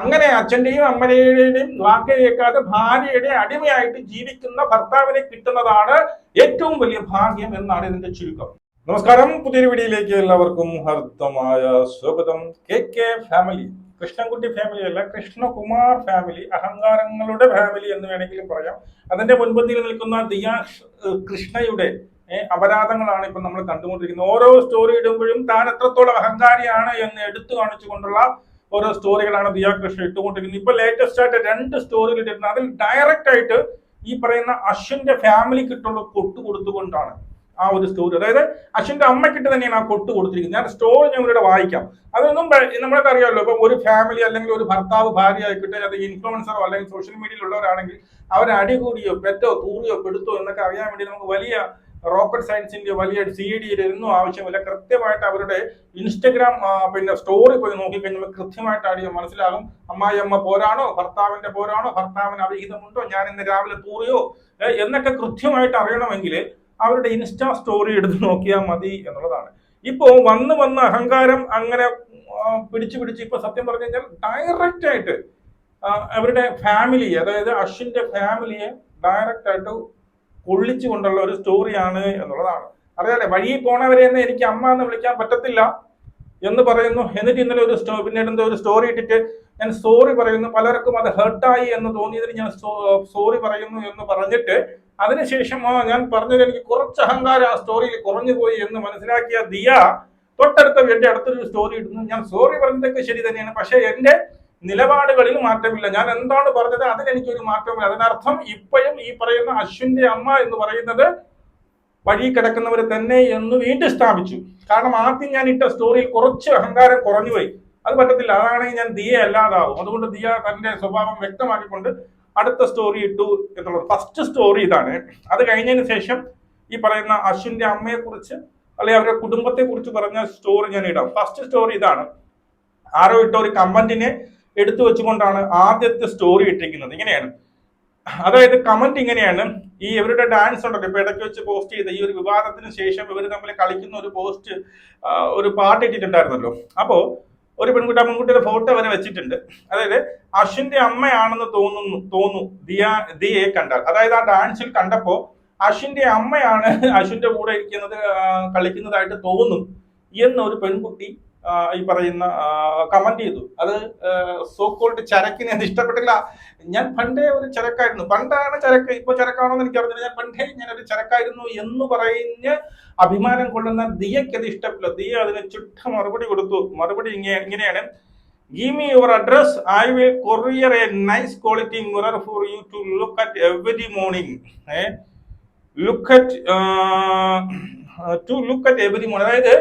അങ്ങനെ അച്ഛന്റെയും അമ്മയുടെയും വാക്ക് കേൾക്കാതെ ഭാര്യയുടെ അടിമയായിട്ട് ജീവിക്കുന്ന ഭർത്താവിനെ കിട്ടുന്നതാണ് ഏറ്റവും വലിയ ഭാഗ്യം എന്നാണ് ഇതിന്റെ ചുരുക്കം. നമസ്കാരം, പുതിയൊരു വീഡിയോയിലേക്ക് എല്ലാവർക്കും ഹർദ്ദമായ സ്വാഗതം. കെ ഫാമിലി, കൃഷ്ണൻകുട്ടി ഫാമിലി അല്ല, കൃഷ്ണകുമാർ ഫാമിലി, അഹങ്കാരങ്ങളുടെ ഫാമിലി എന്ന് വേണമെങ്കിലും പറയാം. അതിന്റെ മുൻപന്തിയിൽ നിൽക്കുന്ന ദിയ കൃഷ്ണയുടെ അപരാധങ്ങളാണ് ഇപ്പൊ നമ്മൾ കണ്ടുകൊണ്ടിരിക്കുന്നത്. ഓരോ സ്റ്റോറി ഇടുമ്പോഴും താൻ എത്രത്തോളം അഹങ്കാരിയാണ് എന്ന് എടുത്തു കാണിച്ചുകൊണ്ടുള്ള ഓരോ സ്റ്റോറികളാണ് ദിയ കൃഷ്ണ ഇട്ടുകൊണ്ടിരിക്കുന്നത്. ഇപ്പൊ ലേറ്റസ്റ്റ് ആയിട്ട് 2 സ്റ്റോറികൾ ഇട്ടിരുന്നത്. അതിൽ ഡയറക്റ്റ് ആയിട്ട് ഈ പറയുന്ന അശ്വിന്റെ ഫാമിലിക്കിട്ടുള്ള കൊട്ട് കൊടുത്തുകൊണ്ടാണ് ആ ഒരു സ്റ്റോറി. അതായത് അശ്വിന്റെ അമ്മയ്ക്കിട്ട് തന്നെയാണ് ആ കൊട്ട് കൊടുത്തിരിക്കുന്നത്. ഞാൻ സ്റ്റോറി ഞാൻ ഇവിടെ വായിക്കാം. അതൊന്നും നമ്മൾക്ക് അറിയാമല്ലോ. ഇപ്പൊ ഒരു ഫാമിലി അല്ലെങ്കിൽ ഒരു ഭർത്താവ് ഭാര്യ ആയിക്കിട്ട്, അത് ഇൻഫ്ലുവൻസറോ അല്ലെങ്കിൽ സോഷ്യൽ മീഡിയയിലുള്ളവരാണെങ്കിൽ അവർ അടികൂടിയോ പെറ്റോ തൂറിയോ പെടുത്തോ എന്നൊക്കെ അറിയാൻ വേണ്ടി നമുക്ക് വലിയ റോക്കറ്റ് സയൻസിന്റെ വലിയ CD ഒന്നും ആവശ്യമില്ല. കൃത്യമായിട്ട് അവരുടെ ഇൻസ്റ്റഗ്രാം സ്റ്റോറി പോയി നോക്കിക്കഴിഞ്ഞാൽ കൃത്യമായിട്ട് മനസ്സിലാകും. അമ്മായിയമ്മ പോരാണോ, ഭർത്താവിന്റെ പോരാണോ, ഭർത്താവിന് അവിഹിതമുണ്ടോ, ഞാൻ ഇന്ന് രാവിലെ തൂറിയോ എന്നൊക്കെ കൃത്യമായിട്ട് അറിയണമെങ്കിൽ അവരുടെ ഇൻസ്റ്റാ സ്റ്റോറി എടുത്ത് നോക്കിയാൽ മതി എന്നുള്ളതാണ്. ഇപ്പോ വന്ന് അഹങ്കാരം അങ്ങനെ പിടിച്ച് ഇപ്പൊ സത്യം പറഞ്ഞു കഴിഞ്ഞാൽ ഡയറക്റ്റ് ആയിട്ട് അവരുടെ ഫാമിലിയെ, അതായത് അശ്വിന്റെ ഫാമിലിയെ ഡയറക്റ്റ് ആയിട്ട് കൊള്ളിച്ചു കൊണ്ടുള്ള ഒരു സ്റ്റോറിയാണ് എന്നുള്ളതാണ്. അറിയാലേ, വഴി പോണവരെ തന്നെ എനിക്ക് അമ്മ എന്ന് വിളിക്കാൻ പറ്റത്തില്ല എന്ന് പറയുന്നു. എന്നിട്ട് ഇന്നലെ പിന്നീട് ഒരു സ്റ്റോറി ഇട്ടിട്ട് ഞാൻ സോറി പറയുന്നു, പലർക്കും അത് ഹേർട്ടായി എന്ന് തോന്നിയതിന് ഞാൻ സോറി പറയുന്നു എന്ന് പറഞ്ഞിട്ട് അതിനുശേഷം ഞാൻ പറഞ്ഞത് എനിക്ക് കുറച്ച് അഹങ്കാരം ആ സ്റ്റോറിയിൽ കുറഞ്ഞു പോയി എന്ന് മനസ്സിലാക്കിയ ദിയ എന്റെ അടുത്തൊരു സ്റ്റോറി ഇടുന്നു. ഞാൻ സോറി പറഞ്ഞതൊക്കെ ശരി തന്നെയാണ്, പക്ഷെ എന്റെ നിലപാടുകളിൽ മാറ്റമില്ല. ഞാൻ എന്താണ് പറഞ്ഞത് അതിലെനിക്കൊരു മാറ്റമില്ല. അതിനർത്ഥം ഇപ്പോഴും ഈ പറയുന്ന അശ്വിന്റെ അമ്മ എന്ന് പറയുന്നത് വഴി കിടക്കുന്നവർ തന്നെ എന്ന് വീണ്ടും സ്ഥാപിച്ചു. കാരണം ആദ്യം ഞാൻ ഇട്ട സ്റ്റോറിയിൽ കുറച്ച് അഹങ്കാരം കുറഞ്ഞുപോയി. അത് പറ്റത്തില്ല, അതാണെങ്കിൽ ഞാൻ ദിയെ അല്ലാതാവും. അതുകൊണ്ട് ദിയ തന്റെ സ്വഭാവം വ്യക്തമാക്കിക്കൊണ്ട് അടുത്ത സ്റ്റോറി ഇട്ടു എന്നുള്ളത്. ഫസ്റ്റ് സ്റ്റോറി ഇതാണ്. അത് കഴിഞ്ഞതിന് ശേഷം ഈ പറയുന്ന അശ്വിന്റെ അമ്മയെ കുറിച്ച് അല്ലെങ്കിൽ അവരുടെ കുടുംബത്തെ കുറിച്ച് പറഞ്ഞ സ്റ്റോറി ഞാൻ ഇടാം. ഫസ്റ്റ് സ്റ്റോറി ഇതാണ്. ആരോ ഇട്ട ഒരു കമന്റിനെ എടുത്തു വെച്ചുകൊണ്ടാണ് ആദ്യത്തെ സ്റ്റോറി ഇട്ടിരിക്കുന്നത്. ഇങ്ങനെയാണ്, അതായത് കമന്റ് ഇങ്ങനെയാണ്. ഈ ഇവരുടെ ഡാൻസ് ഉണ്ടല്ലോ, ഇപ്പൊ ഇടയ്ക്ക് വെച്ച് പോസ്റ്റ് ചെയ്ത ഈ ഒരു വിവാദത്തിന് ശേഷം ഇവർ തമ്മിൽ കളിക്കുന്ന ഒരു പോസ്റ്റ്, ഒരു പാട്ട് ഇട്ടിട്ടുണ്ടായിരുന്നല്ലോ. അപ്പോ ഒരു പെൺകുട്ടിയുടെ ഫോട്ടോ വരെ വെച്ചിട്ടുണ്ട്. അതായത് അശ്വിന്റെ അമ്മയാണെന്ന് തോന്നുന്നു ദിയയെ കണ്ടാൽ. അതായത് ആ ഡാൻസിൽ കണ്ടപ്പോ അശ്വിന്റെ അമ്മയാണ് അശ്വിന്റെ കൂടെ ഇരിക്കുന്നത്, കളിക്കുന്നതായിട്ട് തോന്നും എന്നൊരു പെൺകുട്ടി ഈ പറയുന്ന കമന്റ് ചെയ്തു. അത് സോക്കോൾഡ് ചരക്കിനെ അത് ഇഷ്ടപ്പെട്ടില്ല. ഞാൻ പണ്ടേ ഒരു ചരക്കായിരുന്നു, പണ്ടാണ് ചരക്ക്, ഇപ്പൊ ചരക്കാണോ എന്ന് എനിക്ക് അറിഞ്ഞില്ല. ഞാൻ പണ്ടേ ഞാനൊരു ചരക്കായിരുന്നു എന്ന് പറഞ്ഞ് അഭിമാനം കൊള്ളുന്ന ദിയയ്ക്ക് അത് ഇഷ്ടപ്പെട്ടില്ല. ദിയ അതിന് ചുട്ട മറുപടി കൊടുത്തു. മറുപടി ഇങ്ങനെയാണ്: Give me your address. I will courier a nice quality mirror for you to look at every morning. Look at every morning. അതായത്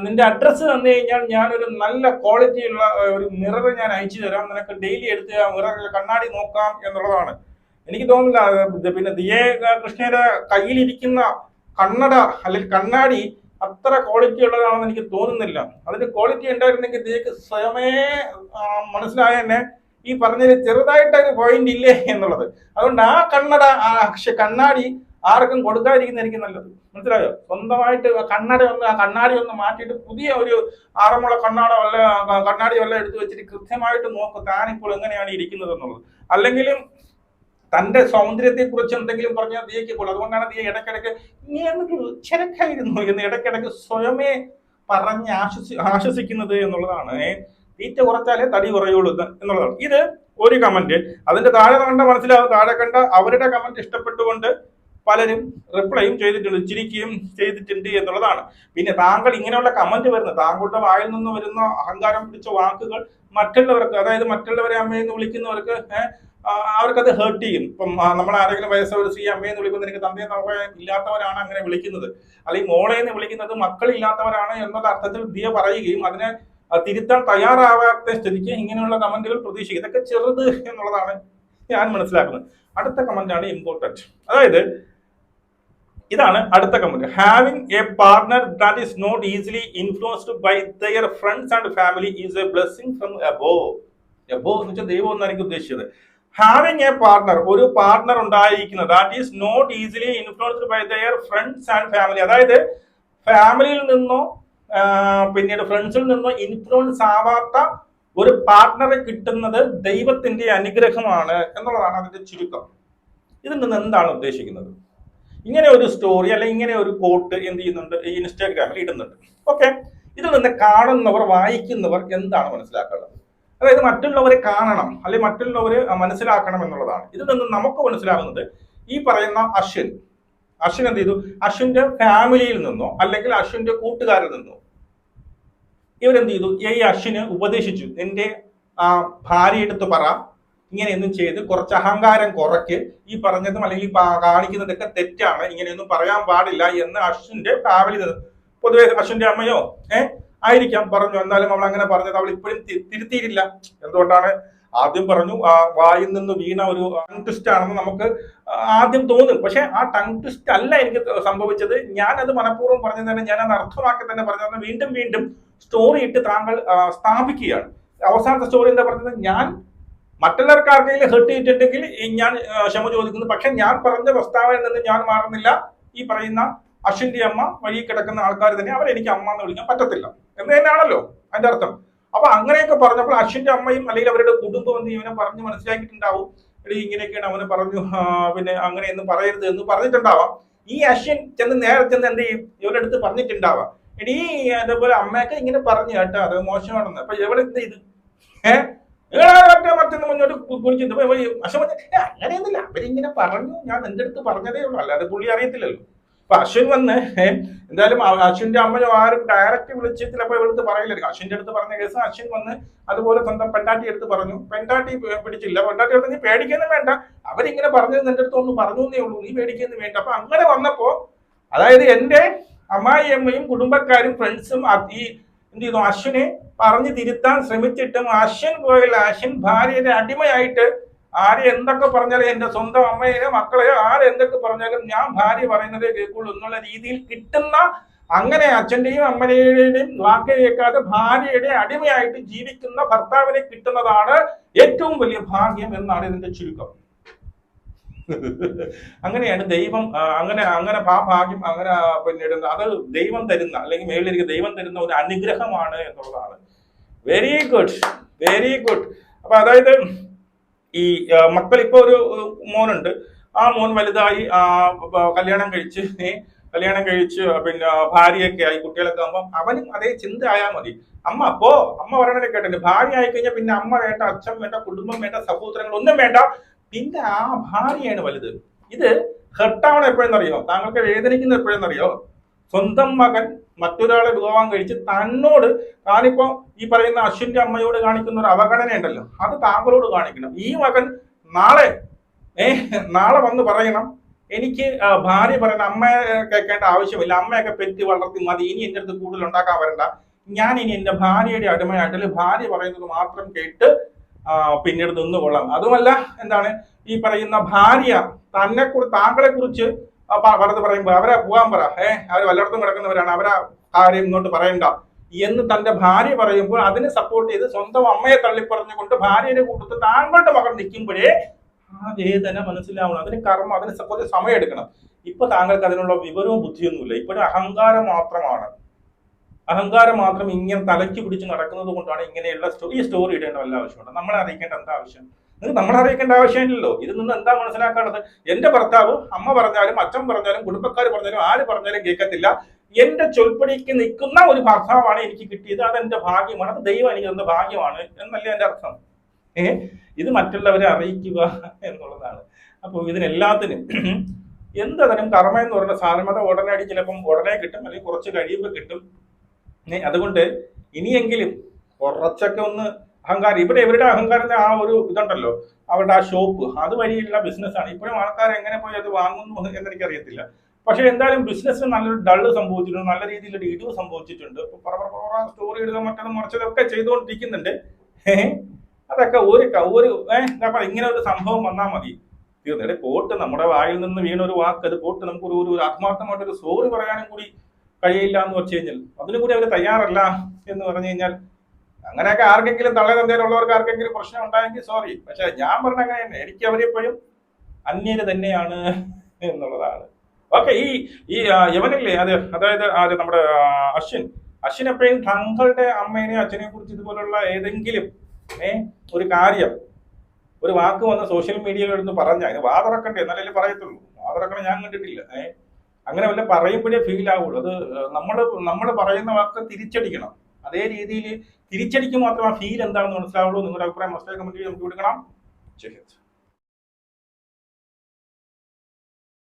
നിന്റെ അഡ്രസ്സ് തന്നു കഴിഞ്ഞാൽ ഞാനൊരു നല്ല ക്വാളിറ്റിയുള്ള ഒരു മിറർ ഞാൻ അയച്ചു തരാം, നിനക്ക് ഡെയിലി എടുത്ത് ആ മിററിൽ കണ്ണാടി നോക്കാം എന്നുള്ളതാണ്. എനിക്ക് തോന്നുന്നില്ല പിന്നെ ദിയ കൃഷ്ണയുടെ കയ്യിലിരിക്കുന്ന കണ്ണട അല്ലെങ്കിൽ കണ്ണാടി അത്ര ക്വാളിറ്റി ഉള്ളതാണെന്ന് എനിക്ക് തോന്നുന്നില്ല. അതിന്റെ ക്വാളിറ്റി ഉണ്ടായിരുന്നെങ്കിൽ ദിയക്ക് സ്വയമേ മനസ്സിലായ തന്നെ ഈ പറഞ്ഞതിൽ ചെറുതായിട്ടൊരു പോയിന്റ് ഇല്ലേ എന്നുള്ളത്. അതുകൊണ്ട് ആ കണ്ണാടി ആർക്കും കൊടുക്കാതിരിക്കുന്നതായിരിക്കും നല്ലത്. മനസ്സിലായോ? സ്വന്തമായിട്ട് കണ്ണാടി ഒന്ന് മാറ്റിയിട്ട് പുതിയ ഒരു ആറന്മുള കണ്ണാടി വല്ല എടുത്തു വെച്ചിട്ട് കൃത്യമായിട്ട് നോക്കും താനിപ്പോൾ എങ്ങനെയാണ് ഇരിക്കുന്നത് എന്നുള്ളത്. അല്ലെങ്കിലും തന്റെ സൗന്ദര്യത്തെ കുറിച്ച് എന്തെങ്കിലും പറഞ്ഞാൽ ദിയയ്ക്ക് പോലും. അതുകൊണ്ടാണ് ദിയ ഇടയ്ക്കിടയ്ക്ക് ഞാനൊരു ചരക്കായിരുന്നു എന്ന് ഇടയ്ക്കിടയ്ക്ക് സ്വയമേ പറഞ്ഞ് ആശ്വസിക്കുന്നത് എന്നുള്ളതാണ്. തീറ്റ കുറച്ചാലേ തടി കുറയുള്ളൂ എന്നുള്ളതാണ്. ഇത് ഒരു കമന്റ്. അതിന്റെ താഴെ കണ്ട മനസ്സിലാവും, താഴെ കണ്ട അവരുടെ കമന്റ് ഇഷ്ടപ്പെട്ടുകൊണ്ട് പലരും റിപ്ലൈയും ചെയ്തിട്ടുണ്ട്, ചിരിക്കുകയും ചെയ്തിട്ടുണ്ട് എന്നുള്ളതാണ്. പിന്നെ താങ്കൾ ഇങ്ങനെയുള്ള കമന്റ് വരുന്നത്, താങ്കളുടെ വായിൽ നിന്ന് വരുന്ന അഹങ്കാരം പിടിച്ച വാക്കുകൾ മറ്റുള്ളവർക്ക്, അതായത് മറ്റുള്ളവരെ അമ്മയെന്ന് വിളിക്കുന്നവർക്ക് അവർക്കത് ഹേർട്ട് ചെയ്യും. ഇപ്പം നമ്മൾ ആരെങ്കിലും വയസ്സൊരു സ്ത്രീ അമ്മയെന്ന് വിളിക്കുന്നത് എനിക്ക് തന്തയെ ഇല്ലാത്തവരാണ് അങ്ങനെ വിളിക്കുന്നത്, അല്ലെങ്കിൽ മോളെന്ന് വിളിക്കുന്നത് മക്കളില്ലാത്തവരാണ് എന്നുള്ള അർത്ഥത്തിൽ ദിയ പറയുകയും അതിനെ തിരുത്താൻ തയ്യാറാവാത്ത സ്ഥിതിക്ക് ഇങ്ങനെയുള്ള കമന്റുകൾ പ്രതീക്ഷിക്കും. ഇതൊക്കെ ചെറുത് എന്നുള്ളതാണ് ഞാൻ മനസ്സിലാക്കുന്നത്. അടുത്ത കമന്റാണ് ഇമ്പോർട്ടന്റ്. അതായത് ഇതാണ് അടുത്ത comment: having a partner that is not easily influenced by their friends and family is a blessing from above. Above എന്ന് വെച്ചാൽ ദൈവം എന്നാണ് എനിക്ക് ഉദ്ദേശിച്ചത്. ഹാവിംഗ് എ പാർട്ണർ, ഒരു പാർട്ണർ ഉണ്ടായിരിക്കുന്നത്, that is not easily influenced by their friends and family. അതായത് ഫാമിലിയിൽ നിന്നോ പിന്നീട് ഫ്രണ്ട്സിൽ നിന്നോ ഇൻഫ്ലുവൻസ് ആവാത്ത ഒരു പാർട്ട്ണറെ കിട്ടുന്നത് ദൈവത്തിന്റെ അനുഗ്രഹമാണ് എന്നുള്ളതാണ് അതിന്റെ ചുരുക്കം. ഇതിൽ നിന്ന് എന്താണ് ഉദ്ദേശിക്കുന്നത്? ഇങ്ങനെ ഒരു സ്റ്റോറി അല്ലെങ്കിൽ ഇങ്ങനെ ഒരു കോട്ട് എന്ത് ചെയ്യുന്നുണ്ട്, ഈ ഇൻസ്റ്റാഗ്രാമിൽ ഇടുന്നുണ്ട്. ഓക്കെ, ഇതിൽ നിന്ന് കാണുന്നവർ വായിക്കുന്നവർ എന്താണ് മനസ്സിലാക്കേണ്ടത്? അതായത് മറ്റുള്ളവരെ കാണണം അല്ലെങ്കിൽ മറ്റുള്ളവരെ മനസ്സിലാക്കണം എന്നുള്ളതാണ്. ഇതിൽ നിന്ന് നമുക്ക് മനസ്സിലാകുന്നത് ഈ പറയുന്ന അശ്വിൻ എന്ത് ചെയ്തു, അശ്വിന്റെ ഫാമിലിയിൽ നിന്നോ അല്ലെങ്കിൽ അശ്വിന്റെ കൂട്ടുകാരിൽ നിന്നോ ഇവരെന്ത് ചെയ്തു, ഈ അശ്വിന് ഉപദേശിച്ചു, നിന്റെ ഭാര്യ എടുത്ത് പറ, ഇങ്ങനെയൊന്നും ചെയ്ത് കുറച്ച് അഹങ്കാരം കുറയ്ക്ക്, ഈ പറഞ്ഞതും അല്ലെങ്കിൽ കാണിക്കുന്നതൊക്കെ തെറ്റാണ്, ഇങ്ങനെയൊന്നും പറയാൻ പാടില്ല എന്ന് അശ്വിന്റെ ഫാമിലി പൊതുവെ അശ്വിന്റെ അമ്മയോ ആയിരിക്കാം പറഞ്ഞു. എന്നാലും അവൾ അങ്ങനെ പറഞ്ഞത് അവൾ ഇപ്പോഴും തിരുത്തിയിട്ടില്ല. എന്തുകൊണ്ടാണ്? ആദ്യം പറഞ്ഞു വായിൽ നിന്ന് വീണ ഒരു ടങ് ട്വിസ്റ്റ് ആണെന്ന് നമുക്ക് ആദ്യം തോന്നും. പക്ഷെ ആ ടങ് ട്വിസ്റ്റ് അല്ല എനിക്ക് സംഭവിച്ചത്. ഞാൻ അത് മനഃപൂർവ്വം പറഞ്ഞു തന്നെ, ഞാൻ അത് അർത്ഥമാക്കി തന്നെ പറഞ്ഞു വീണ്ടും വീണ്ടും സ്റ്റോറി ഇട്ട് താങ്കൾ സ്ഥാപിക്കുകയാണ്. അവസാനത്തെ സ്റ്റോറി എന്താ പറഞ്ഞത്? ഞാൻ മറ്റുള്ളവർക്ക് ആർക്കെങ്കിലും ഹെർട്ട് ചെയ്തിട്ടുണ്ടെങ്കിൽ ഞാൻ ക്ഷമ ചോദിക്കുന്നു, പക്ഷെ ഞാൻ പറഞ്ഞ പ്രസ്താവനയിൽ നിന്ന് ഞാൻ മാറുന്നില്ല. ഈ പറയുന്ന അശ്വിന്റെ അമ്മ വഴി കിടക്കുന്ന ആൾക്കാർ തന്നെ അവരെനിക്ക് അമ്മ എന്ന് വിളിക്കാൻ പറ്റത്തില്ല എന്ന് തന്നെയാണല്ലോ അതിന്റെ അർത്ഥം. അപ്പൊ അങ്ങനെയൊക്കെ പറഞ്ഞപ്പോൾ അശ്വിന്റെ അമ്മയും അല്ലെങ്കിൽ അവരുടെ കുടുംബം എന്ത് ഇവനെ പറഞ്ഞ് മനസ്സിലാക്കിയിട്ടുണ്ടാവും. എടി ഇങ്ങനെയൊക്കെയാണ് അവനെ പറഞ്ഞു, പിന്നെ അങ്ങനെയൊന്നും പറയരുത് എന്ന് പറഞ്ഞിട്ടുണ്ടാവാം. ഈ അശ്വിൻ നേരെ ചെന്ന് എന്ത് ചെയ്യും, ഇവരുടെ അടുത്ത് പറഞ്ഞിട്ടുണ്ടാവാം, എടീ അതേപോലെ അമ്മയൊക്കെ ഇങ്ങനെ പറഞ്ഞു കേട്ടോ, അത് മോശമാണെന്ന്. അപ്പൊ എവിടെ എന്ത് ചെയ്ത് മറ്റൊന്ന് മുന്നോട്ട് കുറിച്ചിട്ട് അശ്വൻ അങ്ങനെയൊന്നുമില്ല, അവരിങ്ങനെ പറഞ്ഞു, ഞാൻ എന്റെ അടുത്ത് പറഞ്ഞതേ ഉള്ളൂ, അല്ലാതെ പുള്ളി അറിയത്തില്ലല്ലോ. അപ്പൊ അശ്വിൻ വന്ന് എന്തായാലും അശ്വിന്റെ അമ്മയോ ആരും ഡയറക്റ്റ് വിളിച്ച് ചിലപ്പോൾ ഇവിടുത്തെ പറയില്ലായിരിക്കും. അശ്വിന്റെ അടുത്ത് പറഞ്ഞ കേസ് അശ്വിൻ വന്ന് അതുപോലെ സ്വന്തം പെണ്ടാട്ടി എടുത്ത് പറഞ്ഞു, പെണ്ടാട്ടി പിടിച്ചില്ല. പെണ്ടാട്ടി എടുത്ത് നീ പേടിക്കൊന്നും വേണ്ട, അവരിങ്ങനെ പറഞ്ഞത് എന്റെ അടുത്ത് ഒന്ന് പറഞ്ഞു എന്നേ ഉള്ളൂ, നീ പേടിക്കൊന്നും വേണ്ട. അപ്പൊ അങ്ങനെ വന്നപ്പോ അതായത് എന്റെ അമ്മായിയമ്മയും കുടുംബക്കാരും ഫ്രണ്ട്സും ഈ എന്ത് ചെയ്തു, അശ്വിനെ പറഞ്ഞു തിരുത്താൻ ശ്രമിച്ചിട്ടും അശ്വിൻ പോയില്ല. അശ്വിൻ ഭാര്യയുടെ അടിമയായിട്ട് ആര് എന്തൊക്കെ പറഞ്ഞാലും, എന്റെ സ്വന്തം അമ്മയെ മക്കളെ ആരെന്തൊക്കെ പറഞ്ഞാലും ഞാൻ ഭാര്യ പറയുന്നതേ കേൾക്കുള്ളൂ എന്നുള്ള രീതിയിൽ കിട്ടുന്ന, അങ്ങനെ അച്ഛന്റെയും അമ്മയുടെയും വാക്ക് കേൾക്കാതെ ഭാര്യയുടെ അടിമയായിട്ട് ജീവിക്കുന്ന ഭർത്താവിനെ കിട്ടുന്നതാണ് ഏറ്റവും വലിയ ഭാഗ്യം എന്നാണ് ഇതിന്റെ ചുരുക്കം. അങ്ങനെയാണ് ദൈവം അങ്ങനെ ആ ഭാഗ്യം അങ്ങനെ പിന്നീട് അത് ദൈവം തരുന്ന അല്ലെങ്കിൽ മേളിലേക്ക് ദൈവം തരുന്ന ഒരു അനുഗ്രഹമാണ് എന്നുള്ളതാണ്. Very good, very good. അപ്പൊ അതായത് ഈ മക്കൾ ഇപ്പൊ ഒരു മോനുണ്ട്, ആ മോൻ വലുതായി കല്യാണം കഴിച്ച് പിന്നെ ഭാര്യയൊക്കെ ആയി, കുട്ടികളൊക്കെ ആകുമ്പോൾ അവനും അതേ ചിന്ത ആയാൽ മതി. അമ്മ പറയണേ കേട്ടിട്ട് ഭാര്യ ആയി കഴിഞ്ഞാൽ പിന്നെ അമ്മ വേണ്ട, അച്ഛൻ വേണ്ട, കുടുംബം വേണ്ട, സഹോദരങ്ങൾ ഒന്നും വേണ്ട, പിന്നെ ആ ഭാര്യയാണ് വലുത്. ഇത് ഹെർട്ടാവണം എപ്പോഴെന്നറിയോ, താങ്കൾക്ക് വേദനിക്കുന്ന എപ്പോഴെന്നറിയോ? സ്വന്തം മകൻ മറ്റൊരാളെ വിവാഹം കഴിച്ച് തന്നോട്, താനിപ്പോ ഈ പറയുന്ന അശ്വിന്റെ അമ്മയോട് കാണിക്കുന്ന ഒരു അവഗണന ഉണ്ടല്ലോ, അത് താങ്കളോട് കാണിക്കണം. ഈ മകൻ നാളെ വന്ന് പറയണം, എനിക്ക് ഭാര്യ പറയണം, അമ്മയെ കേൾക്കേണ്ട ആവശ്യമില്ല, അമ്മയൊക്കെ പെറ്റ് വളർത്തി മതി, ഇനി എന്റെ അടുത്ത് കൂടുതൽ ഉണ്ടാക്കാൻ വരണ്ട, ഞാൻ ഇനി എന്റെ ഭാര്യയുടെ അടിമയായിട്ടില്ല, ഭാര്യ പറയുന്നത് മാത്രം കേട്ട് പിന്നീട് നിന്നുകൊള്ളാം. അതുമല്ല എന്താണ് ഈ പറയുന്ന ഭാര്യ താങ്കളെ കുറിച്ച് വളർത്ത് പറയുമ്പോ അവരെ പോകാൻ പറ, അവർ വല്ലയിടത്തും കിടക്കുന്നവരാണ്, അവരെ ആരെയും ഇങ്ങോട്ട് പറയണ്ട എന്ന് തന്റെ ഭാര്യ പറയുമ്പോൾ അതിനെ സപ്പോർട്ട് ചെയ്ത് സ്വന്തം അമ്മയെ തള്ളിപ്പറഞ്ഞുകൊണ്ട് ഭാര്യയുടെ കൂട്ടത്തിൽ താങ്കളുടെ മകൻ നിൽക്കുമ്പോഴേ ആ വേദന മനസ്സിലാവണം. അതിന് കർമ്മം, അതിന് സപ്പോർട്ട് സമയം എടുക്കണം. ഇപ്പൊ താങ്കൾക്ക് അതിനുള്ള വിവരവും ബുദ്ധിയൊന്നുമില്ല. ഇപ്പോഴും അഹങ്കാരം മാത്രം ഇങ്ങനെ തലയ്ക്ക് പിടിച്ച് നടക്കുന്നത് കൊണ്ടാണ് ഇങ്ങനെയുള്ള ഈ സ്റ്റോറി ഇടേണ്ട വല്ല ആവശ്യമുണ്ട്. നമ്മളെ അറിയിക്കേണ്ട എന്താ ആവശ്യം? നമ്മളെ അറിയിക്കേണ്ട ആവശ്യമില്ലല്ലോ. ഇതിൽ നിന്ന് എന്താ മനസ്സിലാക്കേണ്ടത്? എന്റെ ഭർത്താവ് അമ്മ പറഞ്ഞാലും അച്ഛൻ പറഞ്ഞാലും കുടുംബക്കാർ പറഞ്ഞാലും ആര് പറഞ്ഞാലും കേൾക്കത്തില്ല. എന്റെ ചൊൽപ്പടിക്ക് നിൽക്കുന്ന ഒരു ഭർത്താവാണ് എനിക്ക് കിട്ടിയത്, അതെന്റെ ഭാഗ്യമാണ്, അത് ദൈവം എനിക്ക് തന്ന ഭാഗ്യമാണ് എന്നല്ലേ എന്റെ അർത്ഥം. ഇത് മറ്റുള്ളവരെ അറിയിക്കുക എന്നുള്ളതാണ്. അപ്പോൾ ഇതിനെല്ലാത്തിനും എന്തതിനും കർമ്മ എന്ന് പറയുന്ന സാധനമത ഉടനടി ചിലപ്പം ഉടനെ കിട്ടും, അല്ലെങ്കിൽ കുറച്ച് കഴിയുമ്പോൾ കിട്ടും. അതുകൊണ്ട് ഇനിയെങ്കിലും കുറച്ചൊക്കെ ഒന്ന് അഹങ്കാരം, ഇവരുടെ അഹങ്കാരത്തെ ആ ഒരു ഇതുണ്ടല്ലോ, അവരുടെ ആ ഷോപ്പ് അതുവഴിയുള്ള ബിസിനസ്സാണ്. ഇപ്പോഴും ആൾക്കാർ എങ്ങനെ പോയി അത് വാങ്ങുന്നു എന്നെനിക്കറിയത്തില്ല. പക്ഷെ എന്തായാലും ബിസിനസ്സിന് നല്ലൊരു ഡള്ള് സംഭവിച്ചിട്ടുണ്ട്, നല്ല രീതിയിലൊരു ഇടിവ് സംഭവിച്ചിട്ടുണ്ട്. സ്റ്റോറി ഇടുക മറ്റൊന്നും മറിച്ചതൊക്കെ ചെയ്തുകൊണ്ടിരിക്കുന്നുണ്ട്. അതൊക്കെ എന്താ പറയുക, ഇങ്ങനെ ഒരു സംഭവം വന്നാൽ മതി, തീർന്നേടെ പോട്ട്. നമ്മുടെ വായിൽ നിന്ന് വീണ ഒരു വാക്ക്, അത് പോട്ട് നമുക്ക് ഒരു ആത്മാർത്ഥമായിട്ടൊരു സോറി പറയാനും കൂടി കഴിയില്ല എന്ന് വെച്ച് കഴിഞ്ഞാൽ, അതിനും കൂടി അവർ തയ്യാറല്ല എന്ന് പറഞ്ഞു കഴിഞ്ഞാൽ, അങ്ങനെയൊക്കെ ആർക്കെങ്കിലും തള്ളതന്തയിലുള്ളവർക്ക് ആർക്കെങ്കിലും പ്രശ്നം ഉണ്ടായെങ്കിൽ സോറി. പക്ഷെ ഞാൻ പറഞ്ഞ അങ്ങനെ തന്നെ, എനിക്ക് അവരെപ്പോഴും അന്യര് തന്നെയാണ് എന്നുള്ളതാണ്. ഓക്കെ, ഈ യവനില്ലേ, അതായത് നമ്മുടെ അശ്വിൻ എപ്പോഴും തങ്ങളുടെ അമ്മേനെയും അച്ഛനെയും കുറിച്ച് ഇതുപോലുള്ള ഏതെങ്കിലും ഒരു കാര്യം ഒരു വാക്ക് വന്ന് സോഷ്യൽ മീഡിയയിൽ എടുത്ത് പറഞ്ഞ അതിന് വാതിറക്കണ്ടേ എന്നാലല്ലേ പറയത്തുള്ളൂ. വാതിറക്കണം ഞാൻ കണ്ടിട്ടില്ല. അങ്ങനെ വല്ല പറയുമ്പോഴേ ഫീൽ ആവുള്ളൂ. അത് നമ്മൾ പറയുന്ന വാക്ക് തിരിച്ചടിക്കണം. അതേ രീതിയിൽ തിരിച്ചടിക്ക് മാത്രം ആ ഫീൽ എന്താണെന്ന് മനസ്സിലാവുള്ളൂ. നിങ്ങളുടെ അഭിപ്രായം മസ്റ്റേ കമന്റ് ചെയ്ത് നമുക്ക് വിടുക്കണം. ശരി.